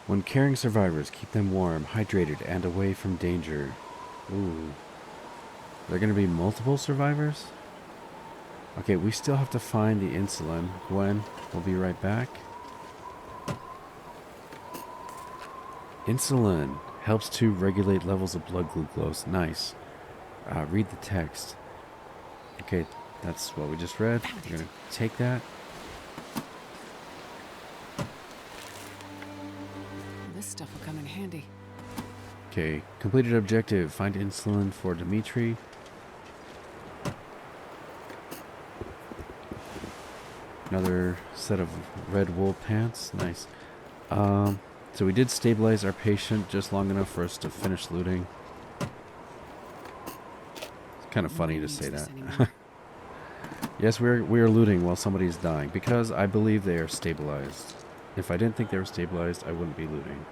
When carrying survivors, keep them warm, hydrated, and away from danger. Ooh. Are there going to be multiple survivors? Okay, we still have to find the insulin. Gwen, we'll be right back. Insulin helps to regulate levels of blood glucose. Nice. Read the text. Okay, that's what we just read. We're going to take that. This stuff will come in handy. Okay, completed objective. Find insulin for Jimothee. Another set of red wool pants. Nice. So we did stabilize our patient just long enough for us to finish looting. It's kind of funny to say that. Yes, we are looting while somebody's dying because I believe they are stabilized. If I didn't think they were stabilized, I wouldn't be looting.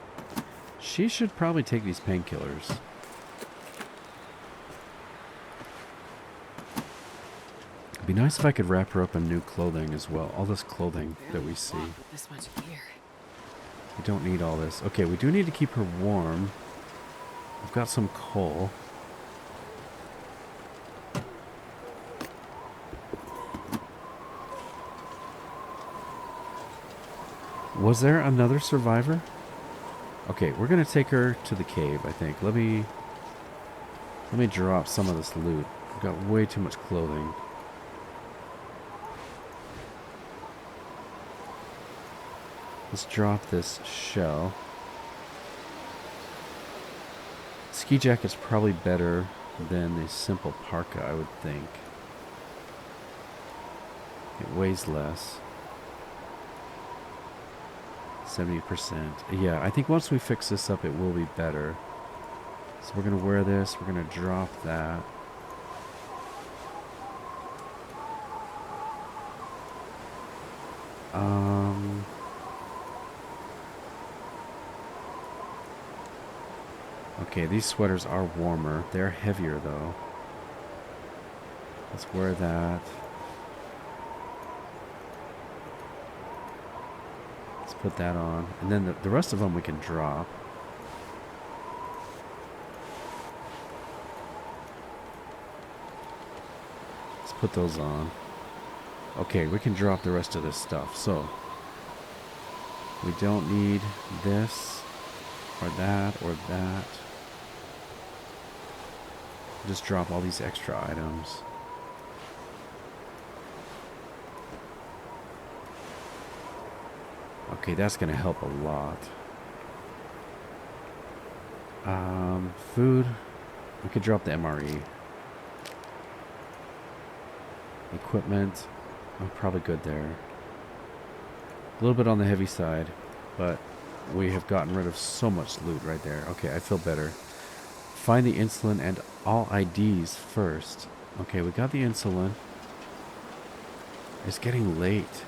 She should probably take these painkillers. It'd be nice if I could wrap her up in new clothing as well. All this clothing that we see. This much gear. We don't need all this. Okay, we do need to keep her warm. I've got some coal. Was there another survivor? Okay, we're gonna take her to the cave, I think. Let me drop some of this loot. We've got way too much clothing. Let's drop this shell. Ski jacket's probably better than the simple parka, I would think. It weighs less. 70%. Yeah, I think once we fix this up, it will be better. So we're going to wear this. We're going to drop that. Okay, these sweaters are warmer. They're heavier, though. Let's wear that. Let's put that on. And then the rest of them we can drop. Let's put those on. Okay, we can drop the rest of this stuff. So, We don't need this or that or that. Just drop all these extra items. Okay, that's going to help a lot. Food. We could drop the MRE. Equipment. I'm probably good there. A little bit on the heavy side, but we have gotten rid of so much loot right there. Okay, I feel better. Find the insulin and all IDs first. Okay, we got the insulin. It's getting late.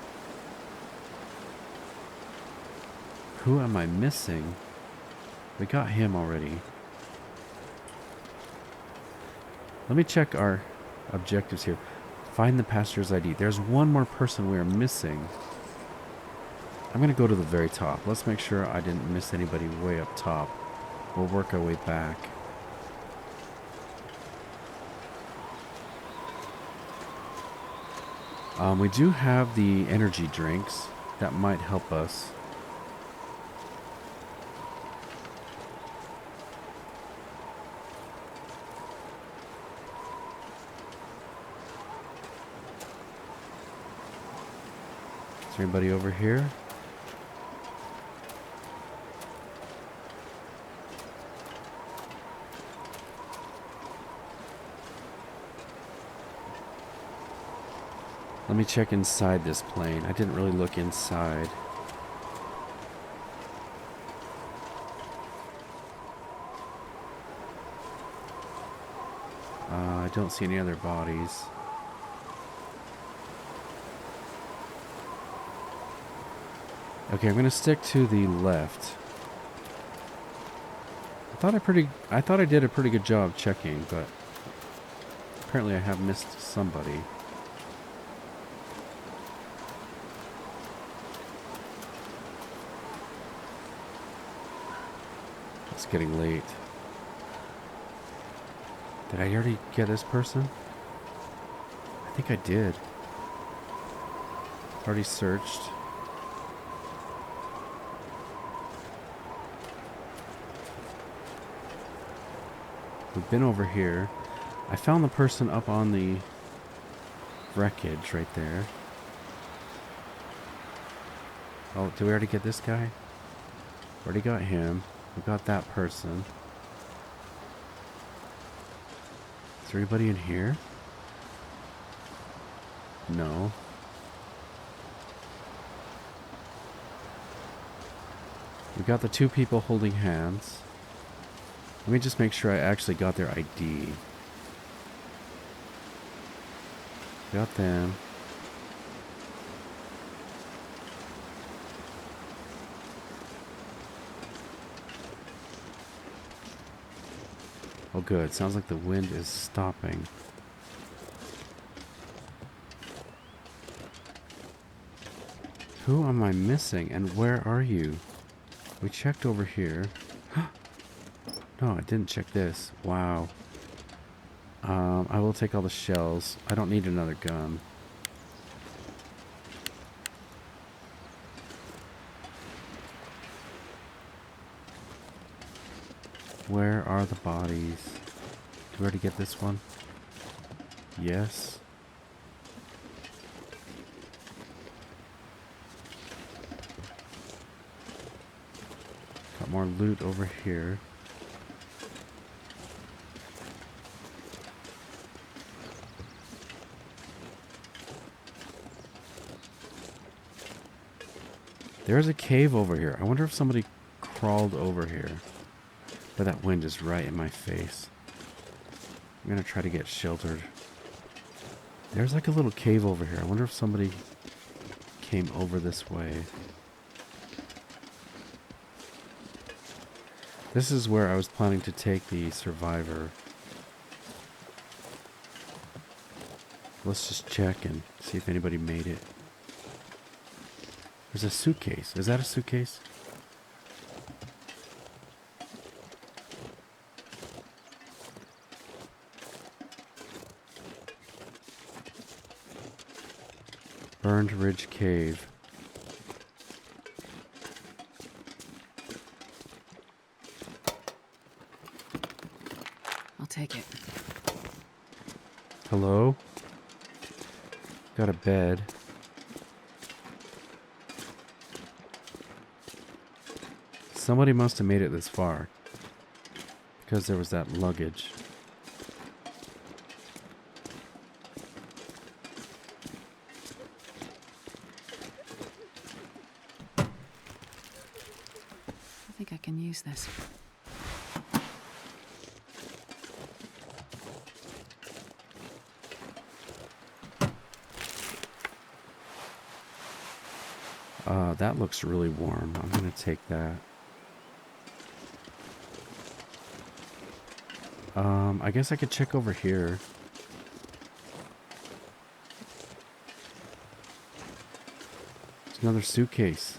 Who am I missing? We got him already. Let me check our objectives here. Find the passenger's ID. There's one more person we are missing. I'm going to go to the very top. Let's make sure I didn't miss anybody way up top. We'll work our way back. We do have the energy drinks. That might help us. Is there anybody over here? Let me check inside this plane. I didn't really look inside. I don't see any other bodies. Okay, I'm gonna stick to the left. I thought I did a pretty good job checking, but apparently I have missed somebody. It's getting late. Did I already get this person? I think I did. Already searched. We've been over here. I found the person up on the wreckage right there. Oh, did we already get this guy? Already got him. We got that person. Is there anybody in here? No. We got the two people holding hands. Let me just make sure I actually got their ID. Got them. Oh good, sounds like the wind is stopping. Who am I missing and where are you? We checked over here. No, I didn't check this. Wow. I will take all the shells. I don't need another gun. Where are the bodies? Did we already get this one? Yes. Got more loot over here. There's a cave over here. I wonder if somebody crawled over here. But that wind is right in my face. I'm gonna try to get sheltered. There's like a little cave over here. I wonder if somebody came over this way. This is where I was planning to take the survivor. Let's just check and see if anybody made it. There's a suitcase. Is that a suitcase? Burned Ridge Cave. take it. Hello? Got a bed. Somebody must have made it this far. Because there was that luggage. I think I can use this. That looks really warm. I'm gonna take that. I guess I could check over here. There's another suitcase.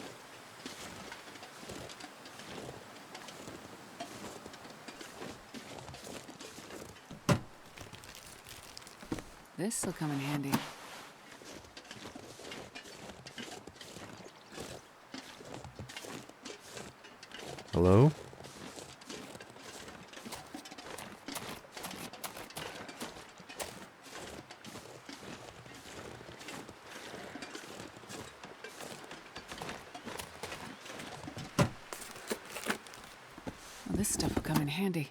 This'll come in handy. Hello? Well, this stuff will come in handy.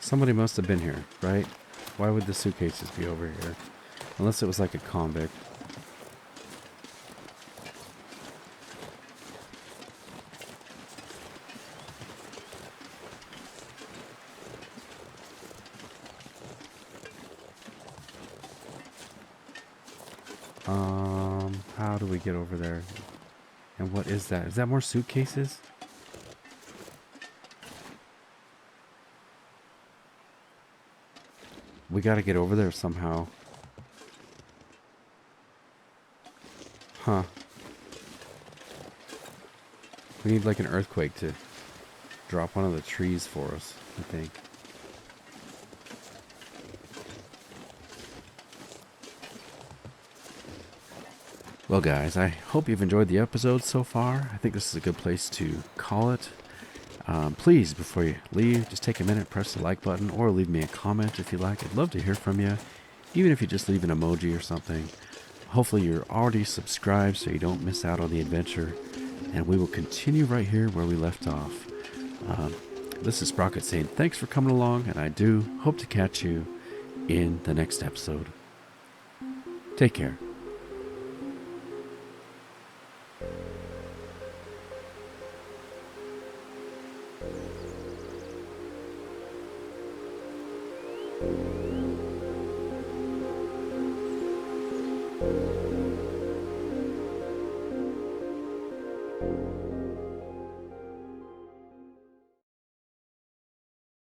Somebody must have been here, right? Why would the suitcases be over here? Unless it was like a convict. How do we get over there? And what is that? Is that more suitcases? We gotta get over there somehow. Huh. We need like an earthquake to drop one of the trees for us, I think. Well guys, I hope you've enjoyed the episode so far. I think this is a good place to call it. Please, before you leave, just take a minute, press the like button, or leave me a comment if you like. I'd love to hear from you, even if you just leave an emoji or something. Hopefully you're already subscribed so you don't miss out on the adventure, and we will continue right here where we left off. This is Sprocket saying thanks for coming along, and I do hope to catch you in the next episode. Take care. Thank you.